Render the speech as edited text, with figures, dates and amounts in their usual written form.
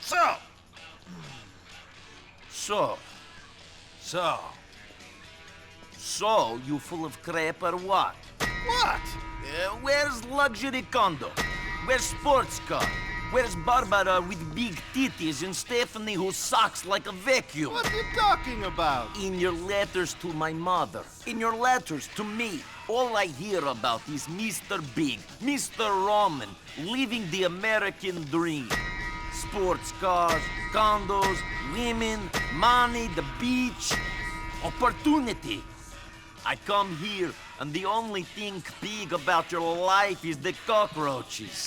So. So. So. So, you full of crap or what? What? Where's luxury condo? Where's sports car? Where's Barbara with big titties and Stephanie who sucks like a vacuum? What are you talking about? In your letters to my mother, in your letters to me, all I hear about is Mr. Big, Mr. Roman, living the American dream. Sports cars, condos, women, money, the beach, opportunity. I come here, and the only thing big about your life is the cockroaches.